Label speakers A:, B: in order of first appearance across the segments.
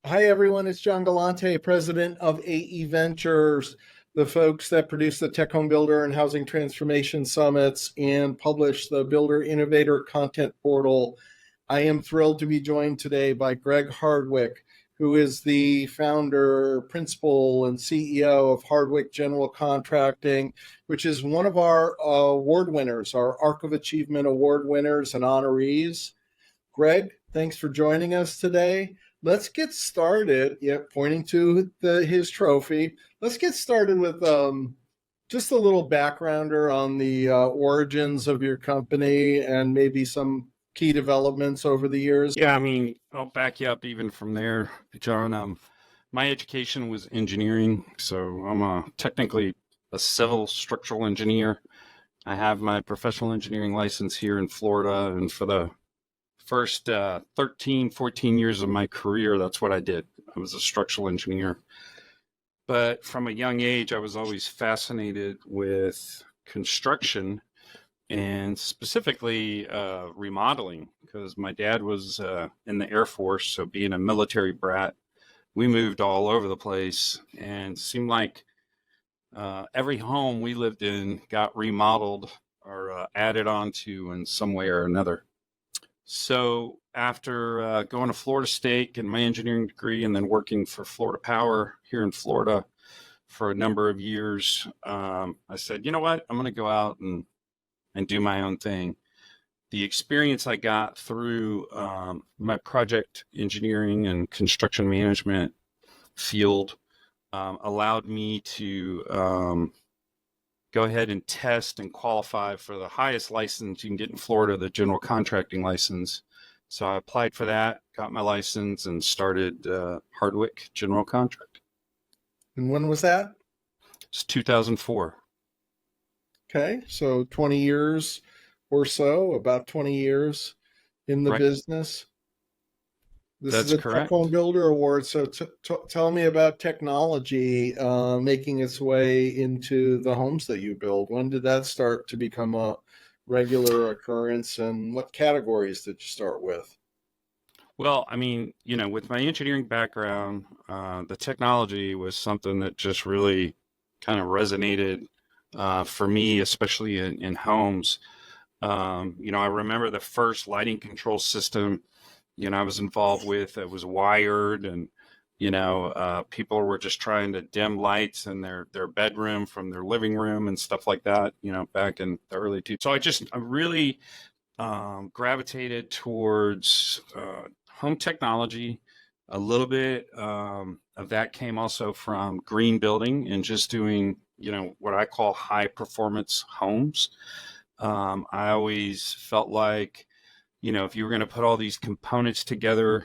A: Hi, everyone. It's John Galante, president of AE Ventures, the folks that produce the Tech Home Builder and Housing Transformation Summits and publish the Builder Innovator Content Portal. I am thrilled to be joined today by Greg Hardwick, who is the founder, principal, and CEO of Hardwick General Contracting, which is one of our award winners, our Arc of Achievement Award winners and honorees. Greg, thanks for joining us today. Let's get started. Yeah, pointing to his trophy. Let's get started with just a little backgrounder on the origins of your company and maybe some key developments over the years.
B: Yeah, I mean, I'll back you up even from there, John. My education was engineering, so technically a civil structural engineer. I have my professional engineering license here in Florida, and for the first 13, 14 years of my career, that's what I did. I was a structural engineer. But from a young age, I was always fascinated with construction and specifically remodeling, because my dad was in the Air Force. So being a military brat, we moved all over the place, and it seemed like every home we lived in got remodeled or added on to in some way or another. So after going to Florida State and my engineering degree and then working for Florida Power here in Florida for a number of years, I said, you know what, I'm going to go out and do my own thing. The experience I got through my project engineering and construction management field allowed me to go ahead and test and qualify for the highest license you can get in Florida, the general contracting license. So I applied for that, got my license, and started Hardwick General Contract.
A: And when was that?
B: It's 2004.
A: Okay, so 20 years or so, about 20 years in the
B: Right.
A: business. This is
B: That's
A: a Tech
B: correct.
A: Home Builder Award. So tell me about technology making its way into the homes that you build. When did that start to become a regular occurrence, and what categories did you start with?
B: Well, I mean, with my engineering background, the technology was something that just really kind of resonated for me, especially in homes. I remember the first lighting control system, I was involved with. It was wired, and people were just trying to dim lights in their bedroom from their living room and stuff like that. Back in the early two. So I really gravitated towards home technology. A little bit of that came also from green building and just doing, what I call high performance homes. I always felt like, if you were going to put all these components together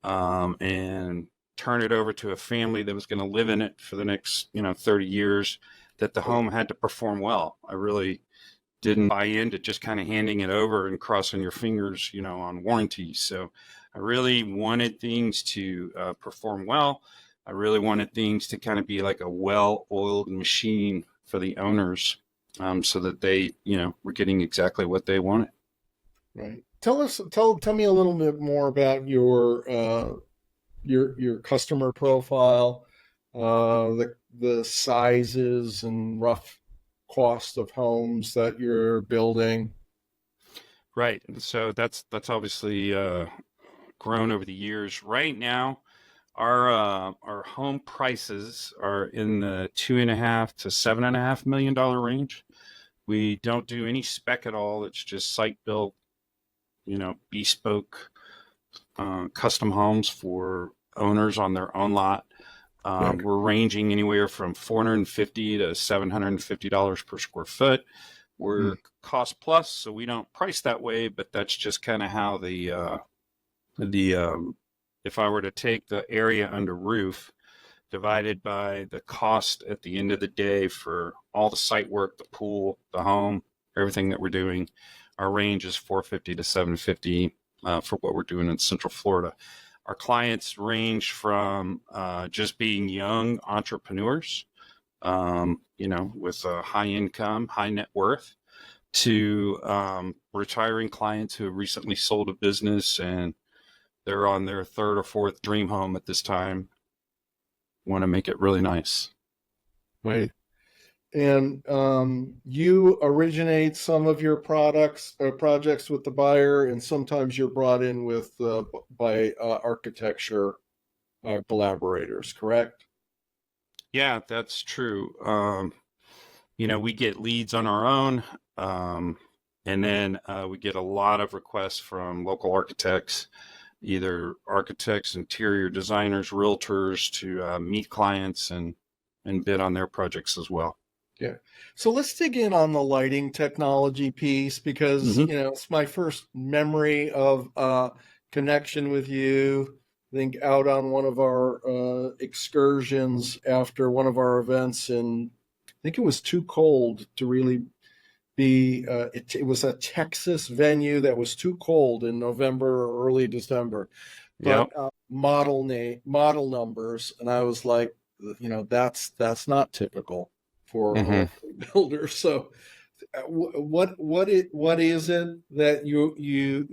B: and turn it over to a family that was going to live in it for the next, 30 years, that the home had to perform well. I really didn't buy into just kind of handing it over and crossing your fingers, on warranties. So I really wanted things to perform well. I really wanted things to kind of be like a well-oiled machine for the owners, so that they, were getting exactly what they wanted.
A: Right. Tell me a little bit more about your customer profile, the sizes and rough cost of homes that you're building.
B: Right. And so that's obviously grown over the years. Right now, our home prices are in the $2.5 to $7.5 million range. We don't do any spec at all. It's just site built, bespoke, custom homes for owners on their own lot.
A: Yeah.
B: We're ranging anywhere from $450 to $750 per square foot. We're cost plus, so we don't price that way, but that's just kind of how the if I were to take the area under roof divided by the cost at the end of the day for all the site work, the pool, the home, everything that we're doing, our range is 450 to 750 for what we're doing in Central Florida. Our clients range from just being young entrepreneurs, with a high income, high net worth, to retiring clients who have recently sold a business and they're on their third or fourth dream home at this time, want to make it really nice.
A: Right. And you originate some of your products or projects with the buyer, and sometimes you're brought in with by architecture collaborators, correct?
B: Yeah, that's true. We get leads on our own, and then we get a lot of requests from local architects, either architects, interior designers, realtors, to meet clients and bid on their projects as well.
A: Yeah. So let's dig in on the lighting technology piece because,
B: Hmm.
A: it's my first memory of connection with you. I think out on one of our excursions after one of our events, and I think it was too cold to really be, it was a Texas venue that was too cold in November or early December,
B: Yeah.
A: but model numbers. And I was like, that's not typical for a
B: Hmm.
A: home builder. So what is it that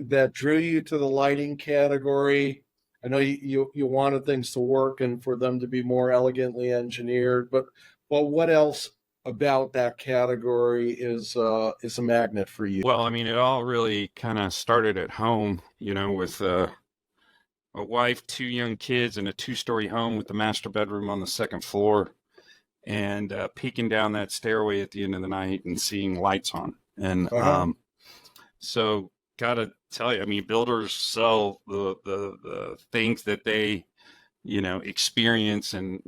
A: that drew you to the lighting category? I know you wanted things to work and for them to be more elegantly engineered, but what else about that category is a magnet for you?
B: Well, I mean, it all really kind of started at home, with a wife, two young kids, and a two-story home with the master bedroom on the second floor, and peeking down that stairway at the end of the night and seeing lights on. And
A: Uh-huh.
B: so, gotta tell you, I mean, builders sell the things that they experience and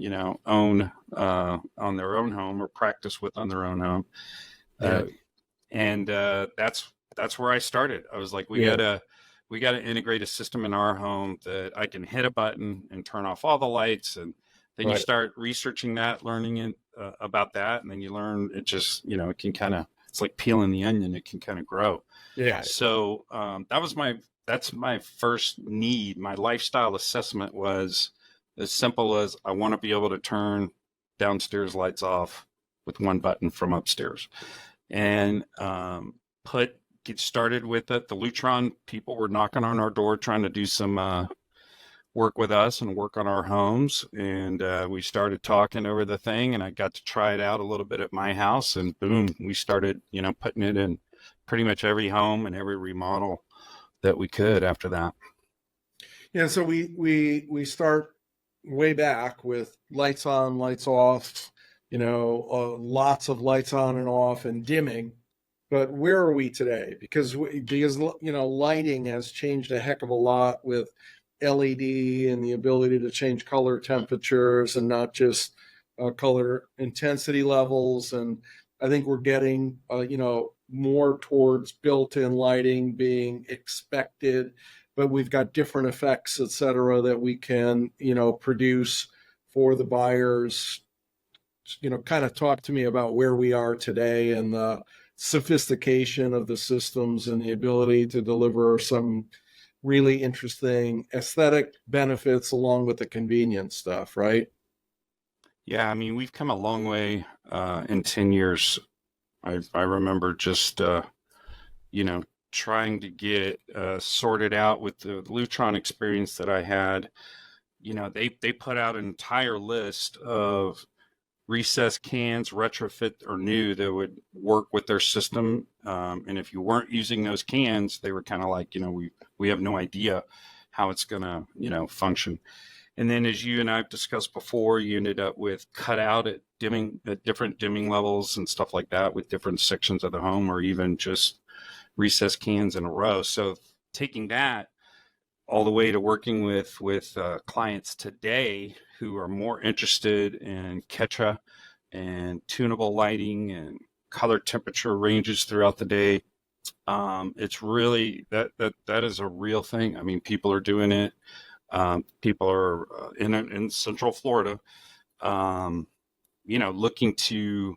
B: own on their own home or practice with on their own home.
A: Yeah.
B: Uh, and that's where I started. I was like, we
A: Yeah.
B: gotta integrate a system in our home that I can hit a button and turn off all the lights. And then you
A: Right.
B: start researching that, learning about that, and then you learn it just it can kind of, it's like peeling the onion, it can kind of grow.
A: Yeah.
B: So that's my first need. My lifestyle assessment was as simple as I want to be able to turn downstairs lights off with one button from upstairs, and get started with it. The Lutron people were knocking on our door trying to do some work with us and work on our homes, and we started talking over the thing, and I got to try it out a little bit at my house, and boom, we started putting it in pretty much every home and every remodel that we could after that.
A: Yeah. So we start way back with lights on, lights off, lots of lights on and off and dimming. But where are we today? Because lighting has changed a heck of a lot with LED and the ability to change color temperatures and not just color intensity levels. And I think we're getting more towards built-in lighting being expected, but we've got different effects, et cetera, that we can produce for the buyers. Kind of talk to me about where we are today and the sophistication of the systems and the ability to deliver some really interesting aesthetic benefits along with the convenience stuff, right?
B: Yeah, I mean, we've come a long way in 10 years. I remember just trying to get sorted out with the Lutron experience that I had. They put out an entire list of recessed cans, retrofit or new, that would work with their system. And if you weren't using those cans, they were kind of like, we have no idea how it's going to, function. And then, as you and I've discussed before, you ended up with cutout at different dimming levels and stuff like that with different sections of the home, or even just recessed cans in a row. So taking that all the way to working with clients today who are more interested in Ketra and tunable lighting and color temperature ranges throughout the day. It's really that is a real thing. I mean, people are doing it. People are in Central Florida, looking to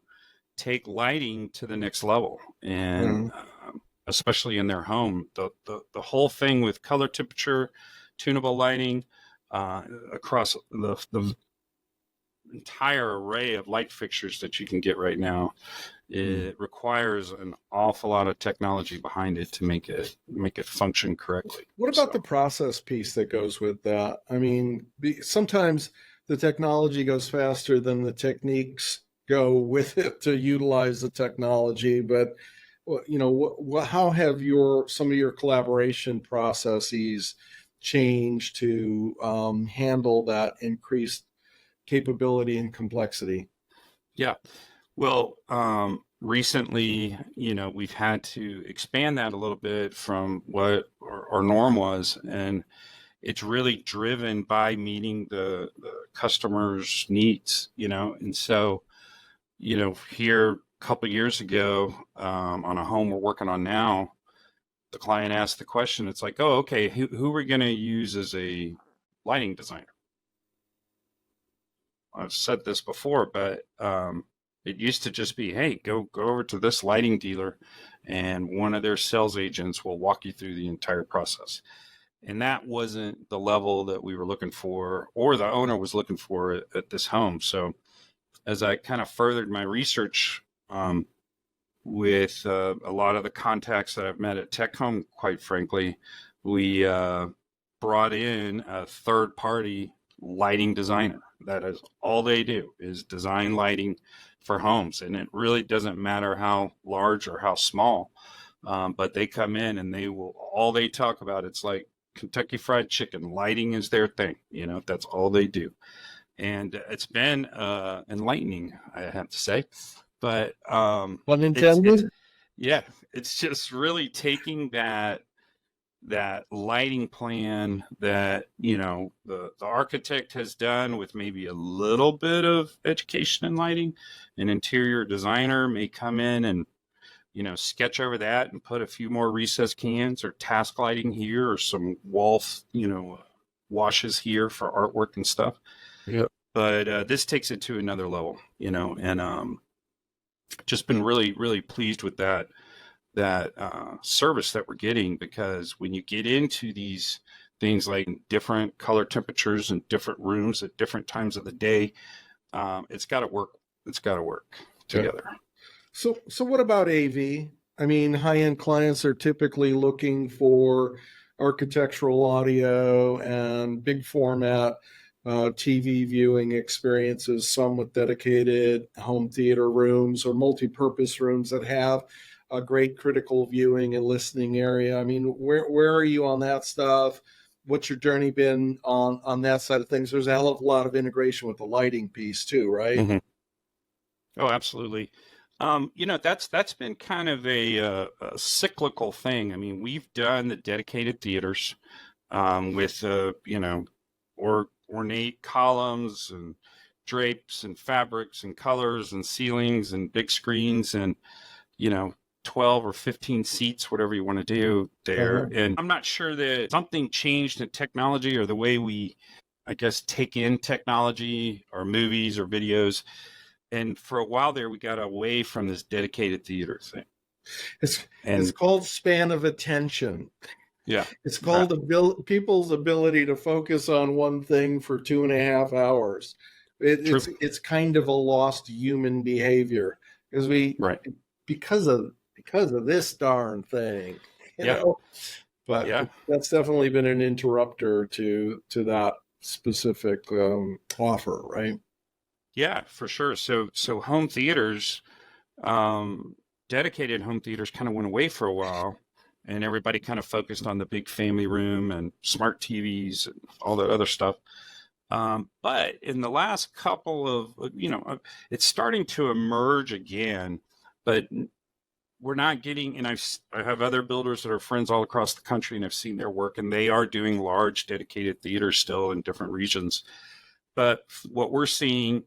B: take lighting to the next level, and
A: Mm.
B: especially in their home, the whole thing with color temperature, tunable lighting, across the entire array of light fixtures that you can get right now it requires an awful lot of technology behind it to make it function correctly.
A: What about the process piece that goes with that? I mean, sometimes the technology goes faster than the techniques go with it to utilize the technology. But how have some of your collaboration processes changed to handle that increased capability and complexity?
B: Yeah. Well, recently, we've had to expand that a little bit from what our norm was, and it's really driven by meeting the customer's needs, and so, here a couple of years ago, on a home we're working on now, the client asked the question, it's like, oh, okay, who are we going to use as a lighting designer? I've said this before, but it used to just be, hey, go over to this lighting dealer, and one of their sales agents will walk you through the entire process. And that wasn't the level that we were looking for, or the owner was looking for at this home. So as I kind of furthered my research with a lot of the contacts that I've met at TecHome, quite frankly, we brought in a third-party lighting designer. That is all they do, is design lighting for homes. And it really doesn't matter how large or how small, but they come in and all they talk about, it's like Kentucky Fried Chicken. Lighting is their thing. That's all they do. And it's been enlightening, I have to say. But
A: pun intended.
B: It's just really taking that lighting plan that the architect has done with maybe a little bit of education in lighting. An interior designer may come in and sketch over that and put a few more recessed cans or task lighting here, or some wall washes here for artwork and stuff.
A: Yeah.
B: But this takes it to another level, and just been really, really pleased with that service that we're getting, because when you get into these things like different color temperatures and different rooms at different times of the day, it's got to work. It's got to work together.
A: Yeah. So what about AV? I mean, high-end clients are typically looking for architectural audio and big format TV viewing experiences, some with dedicated home theater rooms or multi-purpose rooms that have a great critical viewing and listening area. I mean, where are you on that stuff? What's your journey been on that side of things? There's a hell of a lot of integration with the lighting piece too, right?
B: Mm-hmm. Oh, absolutely. That's been kind of a cyclical thing. I mean, we've done the dedicated theaters with ornate columns and drapes and fabrics and colors and ceilings and big screens and 12 or 15 seats, whatever you want to do there.
A: Uh-huh.
B: And I'm not sure that something changed in technology or the way we, I guess, take in technology or movies or videos. And for a while there, we got away from this dedicated theater thing.
A: It's called span of attention.
B: Yeah.
A: It's called people's ability to focus on one thing for 2.5 hours. It's kind of a lost human behavior because of this darn thing. You know? But that's definitely been an interrupter to that specific offer, right?
B: Yeah, for sure. So home theaters, dedicated home theaters kind of went away for a while, and everybody kind of focused on the big family room and smart TVs and all that other stuff. But in the last couple of, it's starting to emerge again, but we're not getting, and I have other builders that are friends all across the country, and I've seen their work, and they are doing large dedicated theaters still in different regions. But what we're seeing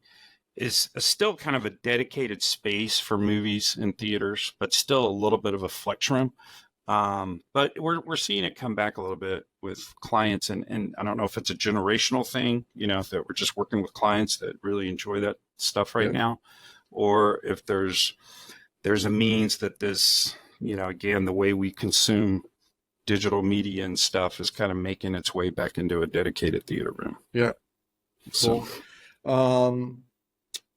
B: is still kind of a dedicated space for movies and theaters, but still a little bit of a flex room. But we're seeing it come back a little bit with clients, and I don't know if it's a generational thing, that we're just working with clients that really enjoy that stuff right now, or if there's a means that this, again, the way we consume digital media and stuff is kind of making its way back into a dedicated theater room.
A: Yeah. Cool.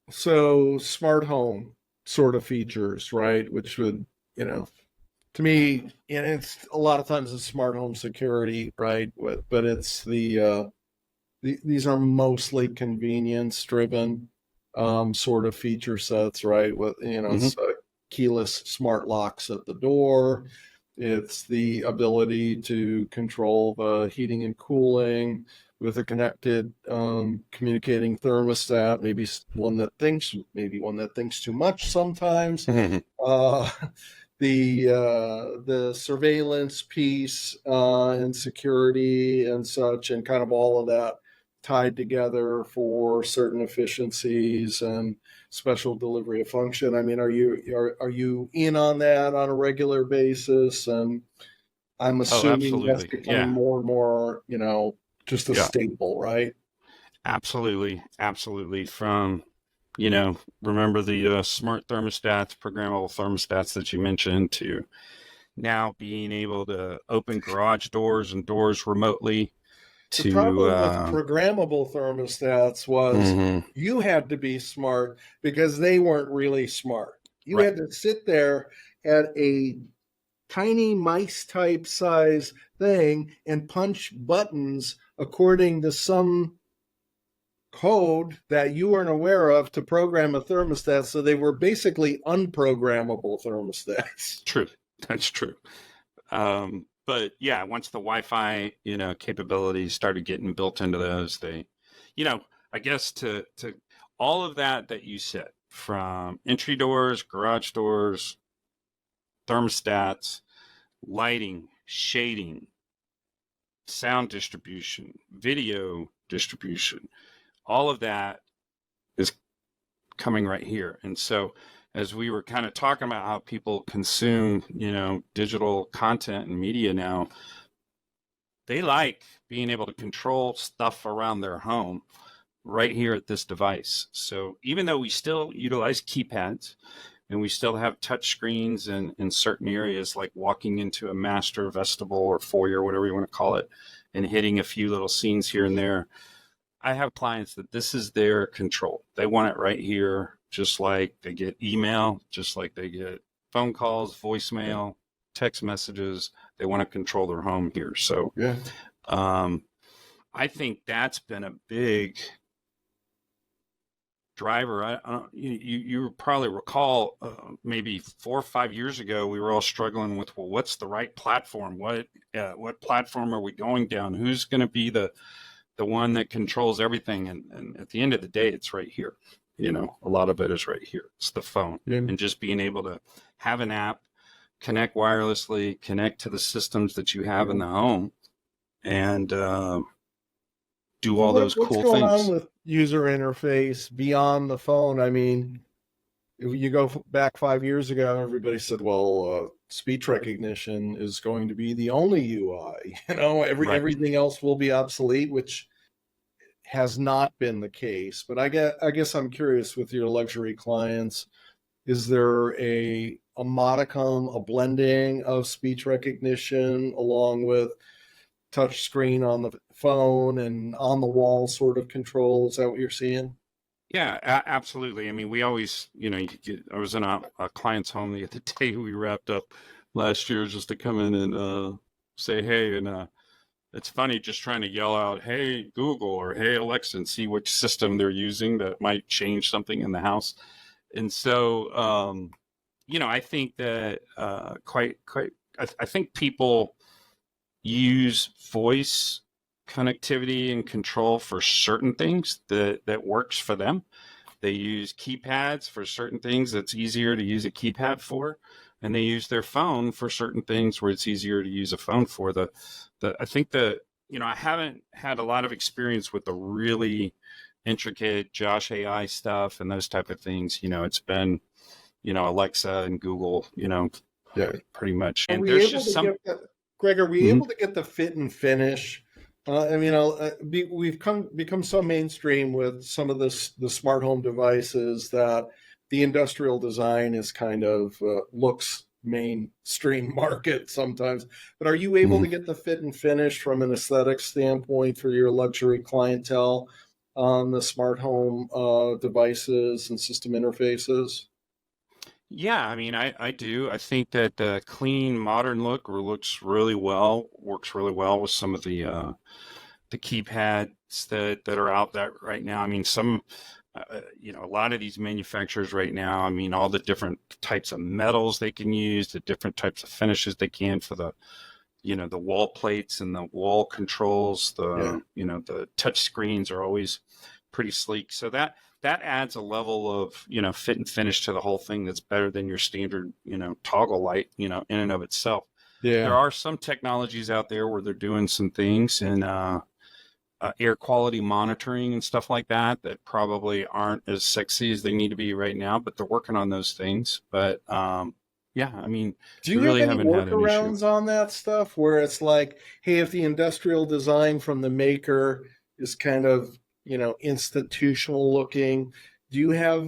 A: So smart home. sort of features, right? Which would, you know, to me, and it's a lot of times it's smart home security, right? But it's these are mostly convenience driven sort of feature sets, right? With, you know,
B: Hmm.
A: it's keyless smart locks at the door. It's the ability to control the heating and cooling with a connected communicating thermostat, maybe one that thinks too much sometimes. Uh, the surveillance piece and security and such, and kind of all of that tied together for certain efficiencies and special delivery of function. I mean, are you in on that on a regular basis? And I'm
B: Oh,
A: assuming that's
B: absolutely.
A: becoming
B: Yeah.
A: more and more, you know, just a
B: Yeah.
A: staple, right?
B: Absolutely. Absolutely. From, remember the smart thermostats, programmable thermostats that you mentioned, to now being able to open garage doors and doors remotely
A: The
B: to,
A: problem with programmable thermostats was
B: mhm,
A: you had to be smart because they weren't really smart. You
B: right.
A: had to sit there at a tiny mice type size thing and punch buttons according to some code that you weren't aware of to program a thermostat. So they were basically unprogrammable thermostats.
B: True. That's true. But yeah, once the Wi-Fi, capabilities started getting built into those, you know, I guess to all of that you said, from entry doors, garage doors, thermostats, lighting, shading, sound distribution, video distribution, all of that is coming right here. And so as we were kind of talking about how people consume, digital content and media now, they like being able to control stuff around their home right here at this device. So even though we still utilize keypads and we still have touch screens in certain areas, like walking into a master vestibule or foyer, whatever you want to call it, and hitting a few little scenes here and there, I have clients that this is their control. They want it right here, just like they get email, just like they get phone calls, voicemail, text messages. They want to control their home here. So
A: Yeah.
B: um, I think that's been a big driver. You probably recall maybe 4 or 5 years ago, we were all struggling with, well, what's the right platform? What platform are we going down? Who's going to be the one that controls everything? And at the end of the day, it's right here. A lot of it is right here. It's the phone,
A: Yeah.
B: and just being able to have an app, connect wirelessly, connect to the systems that you have in the home, and do all those
A: What's
B: cool
A: going on
B: things.
A: with user interface beyond the phone? I mean, if you go back 5 years ago, everybody said, well, speech recognition is going to be the only UI. You know,
B: Right.
A: everything else will be obsolete, which has not been the case. But I guess I'm curious with your luxury clients, is there a modicum, a blending of speech recognition along with touch screen on the phone and on the wall sort of control? Is that what you're seeing?
B: Yeah, absolutely. I mean, we always, I was in a client's home the other day. We wrapped up last year just to come in and say, hey, and it's funny just trying to yell out, hey, Google, or hey, Alexa, and see which system they're using that might change something in the house. And so, I think that I think people use voice connectivity and control for certain things that works for them. They use keypads for certain things that's easier to use a keypad for, and they use their phone for certain things where it's easier to use a phone for. I think that, I haven't had a lot of experience with the really intricate Josh AI stuff and those type of things. It's been, Alexa and Google,
A: Yeah.
B: pretty much.
A: Are
B: And
A: we
B: there's
A: able
B: just
A: to
B: some.
A: get that, Greg? Are we
B: Mhm.
A: able to get the fit and finish? I mean, we've become so mainstream with some of the smart home devices that the industrial design is kind of looks mainstream market sometimes. But are you able to
B: Mhm.
A: get the fit and finish from an aesthetic standpoint for your luxury clientele on the smart home devices and system interfaces?
B: Yeah, I mean, I do. I think that the clean, modern look looks really well, works really well with some of the keypads that are out there right now. I mean, a lot of these manufacturers right now, I mean, all the different types of metals they can use, the different types of finishes they can for the wall plates and the wall controls,
A: Yeah.
B: the touch screens are always pretty sleek. So that adds a level of, fit and finish to the whole thing that's better than your standard, toggle light, in and of itself. There
A: Yeah.
B: are some technologies out there where they're doing some things and air quality monitoring and stuff like that probably aren't as sexy as they need to be right now, but they're working on those things. But yeah, I mean,
A: Do
B: we
A: you have
B: really
A: any
B: haven't had an issue.
A: workarounds on that stuff where it's like, hey, if the industrial design from the maker is kind of, institutional looking, do you have,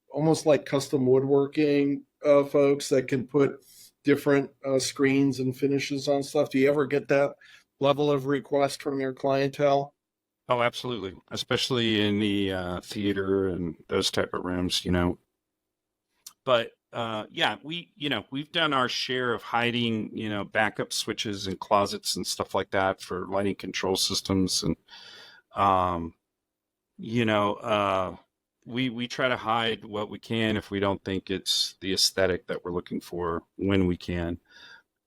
A: almost like custom woodworking folks that can put different screens and finishes on stuff? Do you ever get that level of request from your clientele?
B: Oh, absolutely, especially in the theater and those type of rooms. But yeah, we've done our share of hiding, backup switches in closets and stuff like that for lighting control systems, and um, you know, we try to hide what we can if we don't think it's the aesthetic that we're looking for when we can.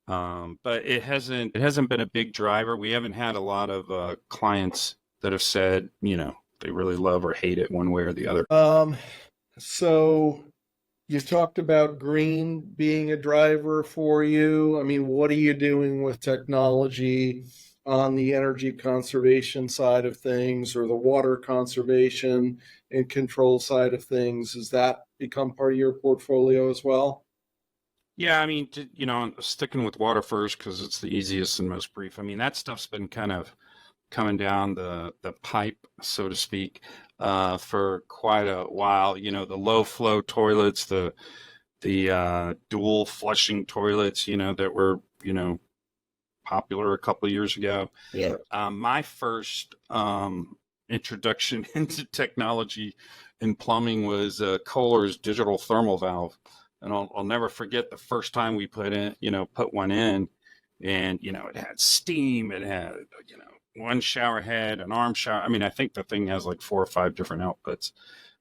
B: But it hasn't been a big driver. We haven't had a lot of clients that have said, they really love or hate it one way or the other.
A: So you talked about green being a driver for you. I mean, what are you doing with technology on the energy conservation side of things or the water conservation and control side of things? Has that become part of your portfolio as well?
B: Yeah, I mean, sticking with water first because it's the easiest and most brief. I mean, that stuff's been kind of coming down the pipe, so to speak, for quite a while. The low flow toilets, the dual flushing toilets, that were popular a couple of years ago.
A: Yeah.
B: My first introduction into technology in plumbing was Kohler's digital thermal valve, and I'll never forget the first time we put one in, and it had steam, it had one shower head, an arm shower. I mean, I think the thing has like 4 or 5 different outputs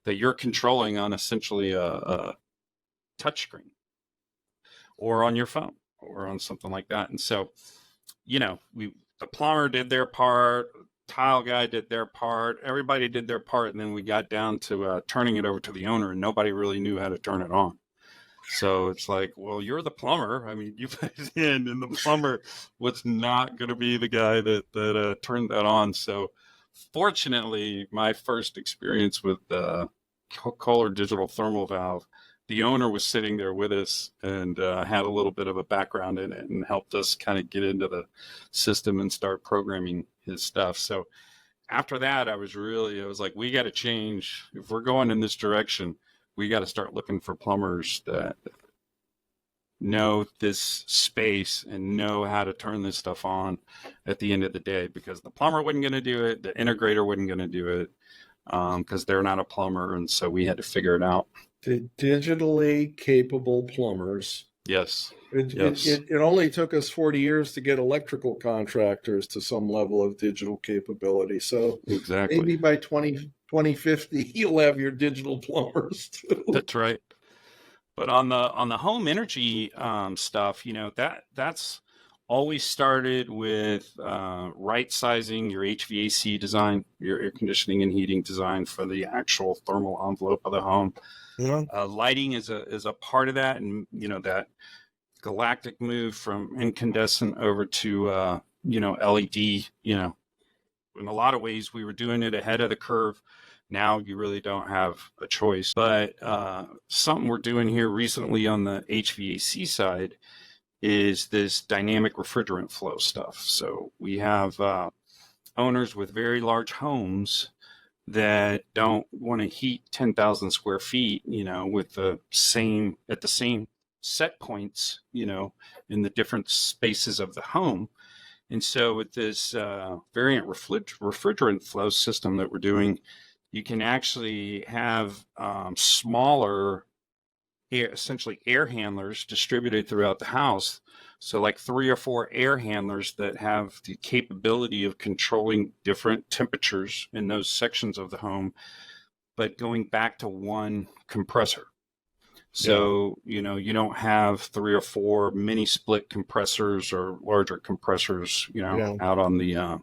B: that you're controlling on essentially a touch screen or on your phone or on something like that. And so, the plumber did their part, tile guy did their part, everybody did their part, and then we got down to turning it over to the owner, and nobody really knew how to turn it on. So it's like, well, you're the plumber. I mean, you put it in, and the plumber was not going to be the guy that turned that on. So, fortunately, my first experience with Kohler digital thermal valve, the owner was sitting there with us and had a little bit of a background in it and helped us kind of get into the system and start programming his stuff. So after that, I was like, we got to change. If we're going in this direction, we got to start looking for plumbers that know this space and know how to turn this stuff on at the end of the day, because the plumber wasn't going to do it. The integrator wasn't going to do it because they're not a plumber. And so we had to figure it out.
A: The digitally capable plumbers.
B: Yes.
A: It, it,
B: Yes.
A: it, it only took us 40 years to get electrical contractors to some level of digital capability. So
B: Exactly.
A: maybe by 2050, you'll have your digital plumbers too.
B: That's right. But on the home energy stuff, that's always started with right sizing your HVAC design, your air conditioning and heating design for the actual thermal envelope of the home.
A: Yeah.
B: Lighting is a part of that, and that galactic move from incandescent over to LED. In a lot of ways, we were doing it ahead of the curve. Now you really don't have a choice. But something we're doing here recently on the HVAC side is this dynamic refrigerant flow stuff. So we have owners with very large homes that don't want to heat 10,000 square feet, with at the same set points, in the different spaces of the home. And so with this variant refrigerant flow system that we're doing, you can actually have smaller essentially air handlers distributed throughout the house. So like 3 or 4 air handlers that have the capability of controlling different temperatures in those sections of the home, but going back to one compressor. So, you don't have 3 or 4 mini split compressors or larger compressors, out on the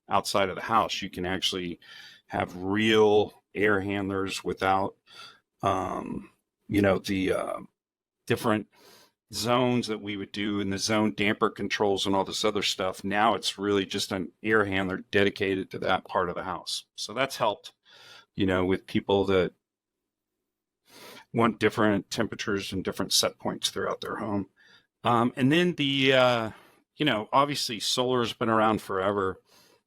B: outside of the house. You can actually have real air handlers without, the different zones that we would do in the zone damper controls and all this other stuff. Now it's really just an air handler dedicated to that part of the house. So that's helped, with people that want different temperatures and different set points throughout their home. And then obviously solar has been around forever,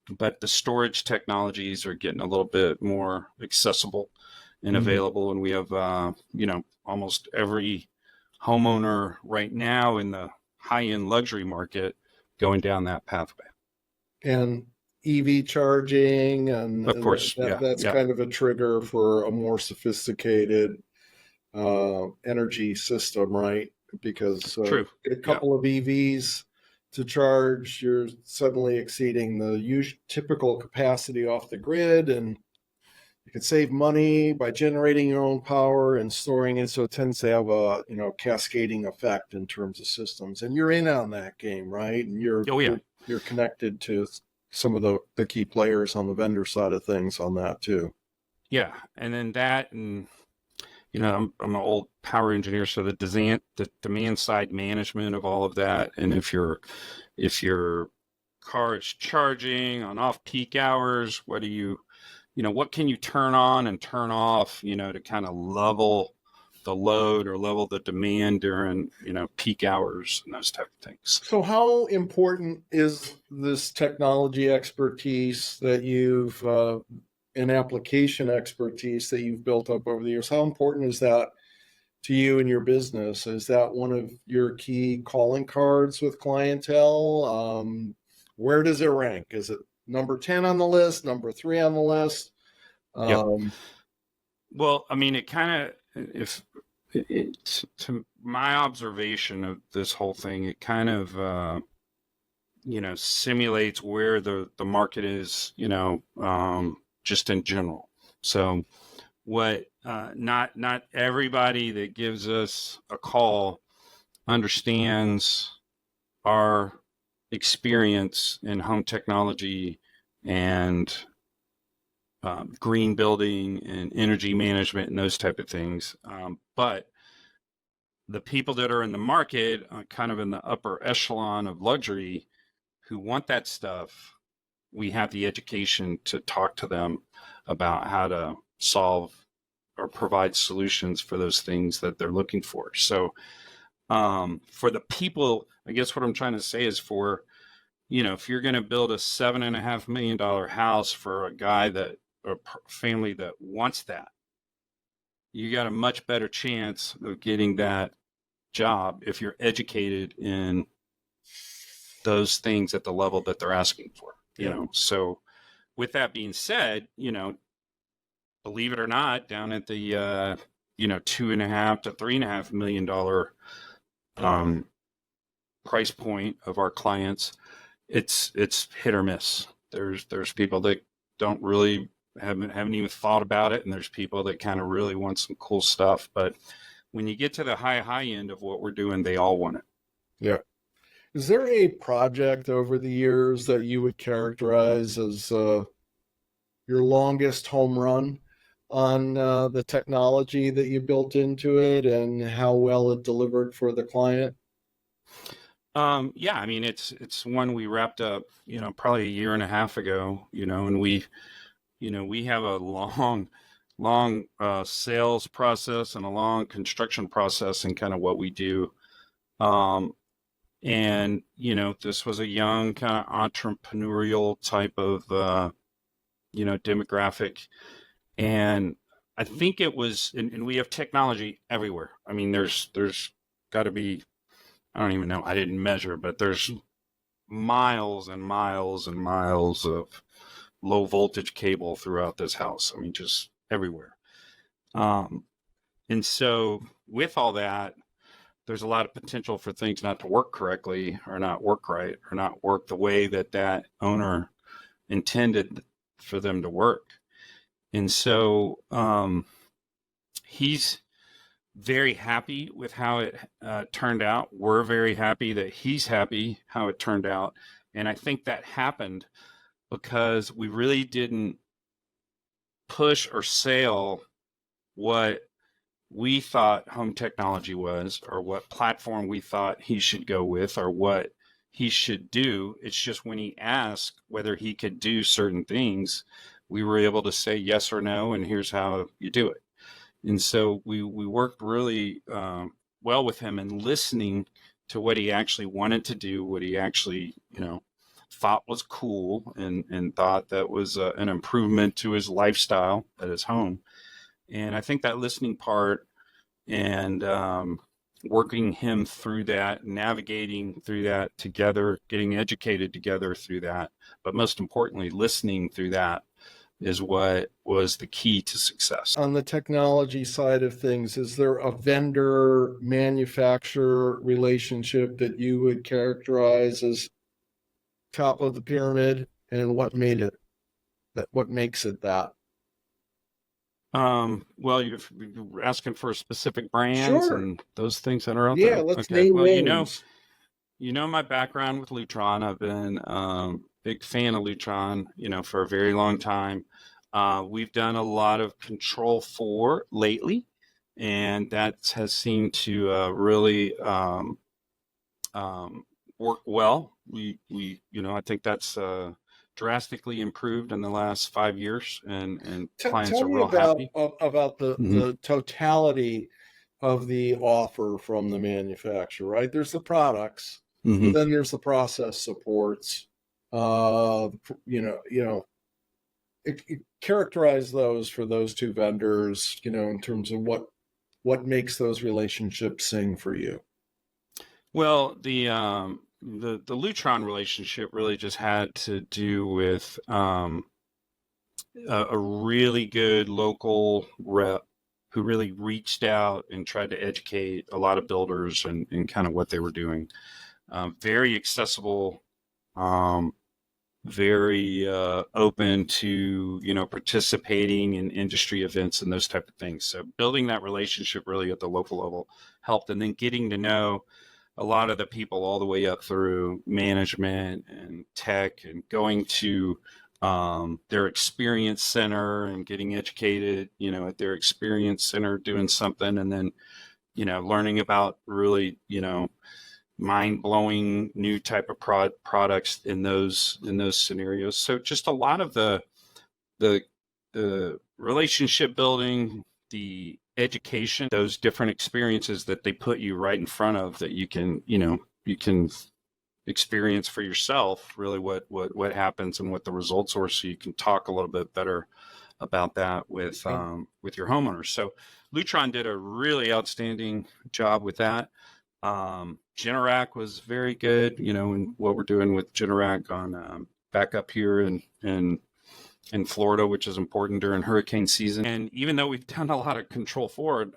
B: but the storage technologies are getting a little bit more accessible and available. And we have, almost every homeowner right now in the high-end luxury market going down that pathway.
A: And EV charging, and
B: of course,
A: that's kind of a trigger for a more sophisticated energy system, right? Because
B: True.
A: a couple of EVs to charge, you're suddenly exceeding the typical capacity off the grid, and you can save money by generating your own power and storing it. So it tends to have a cascading effect in terms of systems. And you're in on that game, right? And you're connected to some of the key players on the vendor side of things on that too. Yeah,
B: and then that, and I'm an old power engineer, so the demand side management of all of that, and if your car is charging on off peak hours, what can you turn on and turn off, to kind of level the load or level the demand during, peak hours and those type of things.
A: So how important is this technology expertise that you've, and application expertise that you've built up over the years? How important is that to you and your business? Is that one of your key calling cards with clientele? Where does it rank? Is it number 10 on the list, number 3 on the list?
B: Well, I mean, it kind of, to my observation of this whole thing, it kind of, simulates where the market is, just in general. So not everybody that gives us a call understands our experience in home technology and green building and energy management and those type of things. But the people that are in the market, kind of in the upper echelon of luxury, who want that stuff, we have the education to talk to them about how to solve or provide solutions for those things that they're looking for. So for the people, I guess what I'm trying to say is for, if you're going to build a $7.5 million house for a guy or family that wants that, you got a much better chance of getting that job if you're educated in those things at the level that they're asking for. So with that being said, believe it or not, down at the $2.5 to $3.5 million price point of our clients, it's hit or miss. There's people that don't really haven't even thought about it, and there's people that kind of really want some cool stuff. But when you get to the high end of what we're doing, they all want it. Yeah. Is there a project over the years that you would characterize as your longest home run on the technology that you built into it, and how well it delivered for the client? Yeah, I mean, it's one we wrapped up, probably a year and a half ago, and we have a long sales process and a long construction process and kind of what we do. And, this was a young kind of entrepreneurial type of, demographic. And I think it was, and we have technology everywhere. I mean, there's got to be, I don't even know, I didn't measure, but there's miles and miles and miles of low voltage cable throughout this house. I mean, just everywhere. And so with all that, there's a lot of potential for things not to work correctly or not work right or not work the way that that owner intended for them to work. And so he's very happy with how it turned out. We're very happy that he's happy how it turned out. And I think that happened because we really didn't push or sell what we thought home technology was, or what platform we thought he should go with, or what he should do. It's just when he asked whether he could do certain things, we were able to say yes or no, and here's how you do it. And so we worked really well with him and listening to what he actually wanted to do, what he actually, thought was cool and thought that was an improvement to his lifestyle at his home. And I think that listening part and working him through that, navigating through that together, getting educated together through that, but most importantly, listening through that is what was the key to success.
A: On the technology side of things, is there a vendor manufacturer relationship that you would characterize as top of the pyramid, and what makes it that?
B: Well, you're asking for specific brands
A: Sure.
B: and those things that are out
A: Yeah,
B: there.
A: let's
B: Okay.
A: name
B: Well,
A: names.
B: my background with Lutron. I've been big fan of Lutron, for a very long time. We've done a lot of Control 4 lately, and that has seemed to really work well. I think that's drastically improved in the last 5 years, and clients
A: Tell
B: are
A: me
B: real happy.
A: about the totality of the offer from the manufacturer, right? There's the products, but then there's the process supports. Characterize those for those two vendors, in terms of what makes those relationships sing for you.
B: Well, the Lutron relationship really just had to do with a really good local rep who really reached out and tried to educate a lot of builders and kind of what they were doing. Very accessible, very open to participating in industry events and those type of things. So building that relationship really at the local level helped, and then getting to know a lot of the people all the way up through management and tech, and going to their experience center and getting educated, at their experience center doing something, and then, learning about really, mind-blowing new type of products in those scenarios. So just a lot of the relationship building, the education, those different experiences that they put you right in front of, that you can experience for yourself really what happens and what the results are, so you can talk a little bit better about that with your homeowners. So Lutron did a really outstanding job with that. Generac was very good, in what we're doing with Generac on back up here in Florida, which is important during hurricane season. And even though we've done a lot of Control 4,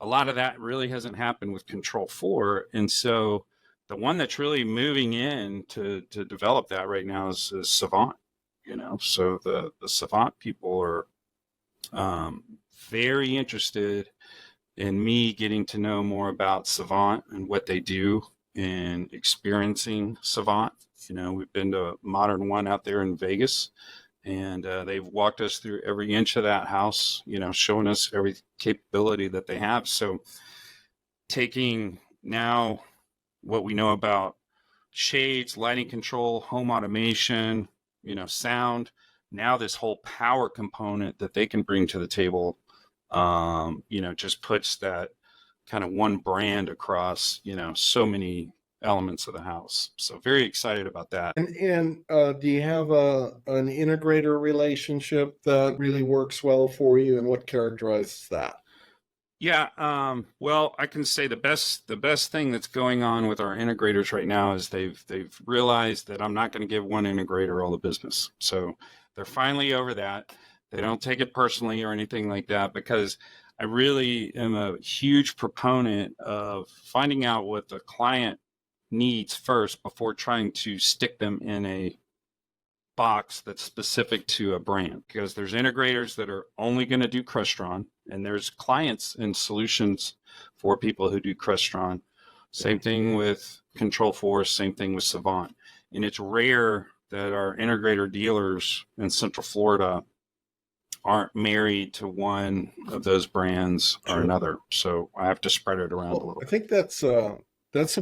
B: a lot of that really hasn't happened with Control 4. And so the one that's really moving in to develop that right now is Savant, So the Savant people are very interested in me getting to know more about Savant and what they do, and experiencing Savant. We've been to Modern One out there in Vegas, and they've walked us through every inch of that house, showing us every capability that they have. So taking now what we know about shades, lighting control, home automation, sound, now this whole power component that they can bring to the table, just puts that kind of one brand across, so many elements of the house. So very excited about that.
A: And do you have an integrator relationship that really works well for you, and what characterizes that?
B: Yeah, well, I can say the best thing that's going on with our integrators right now is they've realized that I'm not going to give one integrator all the business. So they're finally over that. They don't take it personally or anything like that, because I really am a huge proponent of finding out what the client needs first before trying to stick them in a box that's specific to a brand, because there's integrators that are only going to do Crestron, and there's clients and solutions for people who do Crestron. Same thing with Control Force, same thing with Savant. And it's rare that our integrator dealers in Central Florida aren't married to one of those brands or another. So I have to spread it around a little
A: I
B: bit.
A: think that's a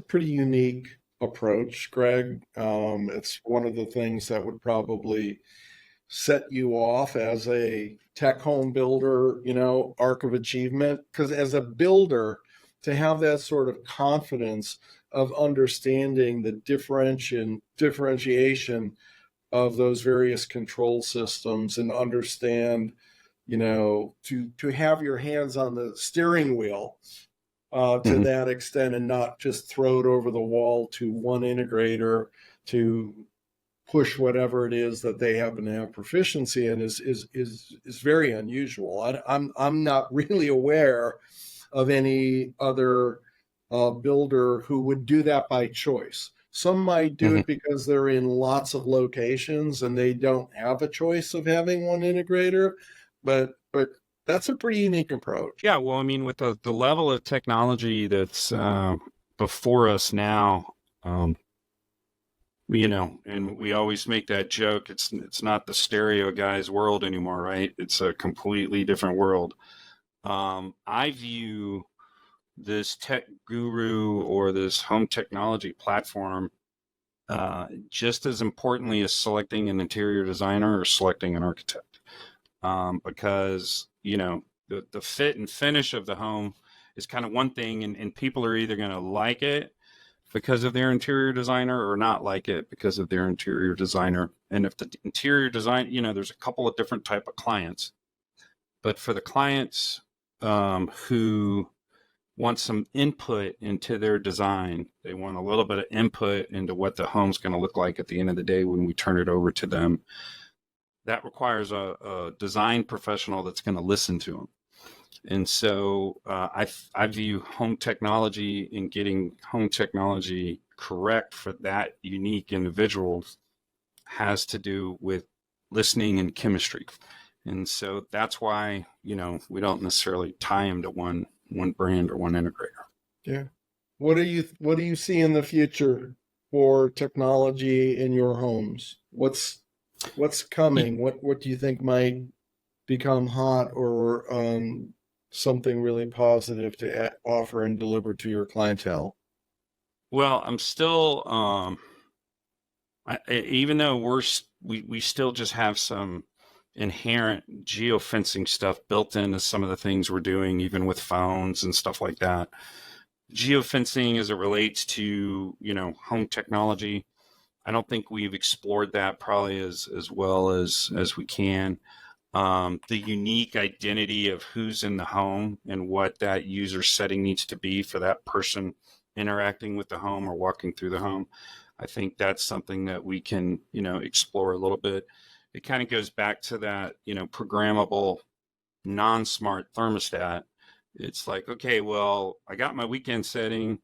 A: pretty unique approach, Greg. It's one of the things that would probably set you off as a tech home builder, arc of achievement. Because as a builder, to have that sort of confidence of understanding the differentiation of those various control systems and understand, to have your hands on the steering wheel to that extent and not just throw it over the wall to one integrator to push whatever it is that they happen to have proficiency in is very unusual. I'm not really aware of any other builder who would do that by choice. Some might do it because they're in lots of locations and they don't have a choice of having one integrator, but that's a pretty unique approach.
B: Yeah, well, I mean, with the level of technology that's before us now, and we always make that joke. It's not the stereo guy's world anymore, right? It's a completely different world. I view this tech guru or this home technology platform just as importantly as selecting an interior designer or selecting an architect, because the fit and finish of the home is kind of one thing, and people are either going to like it because of their interior designer or not like it because of their interior designer. And if the interior design, there's a couple of different type of clients, but for the clients who want some input into their design, they want a little bit of input into what the home's going to look like at the end of the day when we turn it over to them. That requires a design professional that's going to listen to them. And so I view home technology and getting home technology correct for that unique individual has to do with listening and chemistry. And so that's why, we don't necessarily tie them to one brand or one integrator.
A: Yeah. What do you see in the future for technology in your homes? What's coming? What do you think might become hot or something really positive to offer and deliver to your clientele?
B: Well, I'm still, even though we still just have some inherent geofencing stuff built into some of the things we're doing, even with phones and stuff like that. Geofencing as it relates to, home technology, I don't think we've explored that probably as well as we can. The unique identity of who's in the home and what that user setting needs to be for that person interacting with the home or walking through the home. I think that's something that we can, explore a little bit. It kind of goes back to that, programmable, non-smart thermostat. It's like, okay, well, I got my weekend setting.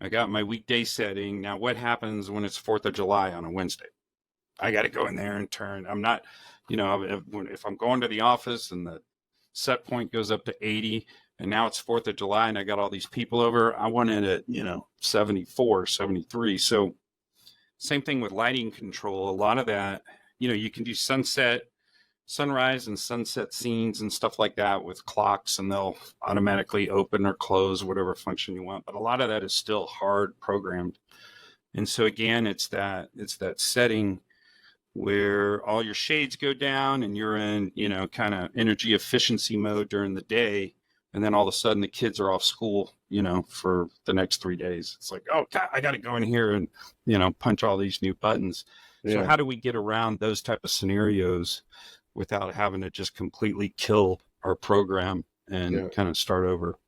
B: I got my weekday setting. Now what happens when it's 4th of July on a Wednesday? I got to go in there and turn. I'm not, if I'm going to the office and the set point goes up to 80 and now it's 4th of July and I got all these people over, I want it at, 74, 73. So same thing with lighting control. A lot of that, you can do sunrise and sunset scenes and stuff like that with clocks, and they'll automatically open or close whatever function you want. But a lot of that is still hard programmed. And so again, it's that setting where all your shades go down and you're in, kind of energy efficiency mode during the day. And then all of a sudden the kids are off school, for the next 3 days. It's like, oh God, I got to go in here and, punch all these new buttons. Yeah. So how do we get around those type of scenarios without having to just completely kill our program and kind of start over?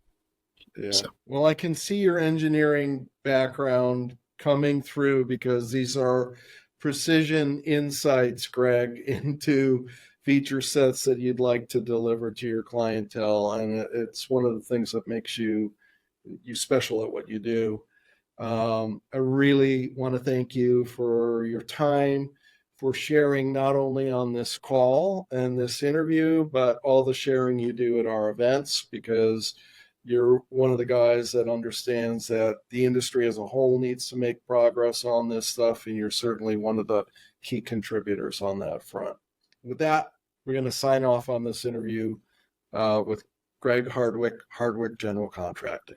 A: Yeah. So. Well, I can see your engineering background coming through because these are precision insights, Greg, into feature sets that you'd like to deliver to your clientele. And it's one of the things that makes you special at what you do. I really want to thank you for your time, for sharing not only on this call and this interview, but all the sharing you do at our events, because you're one of the guys that understands that the industry as a whole needs to make progress on this stuff, and you're certainly one of the key contributors on that front. With that, we're going to sign off on this interview with Greg Hardwick, Hardwick General Contracting.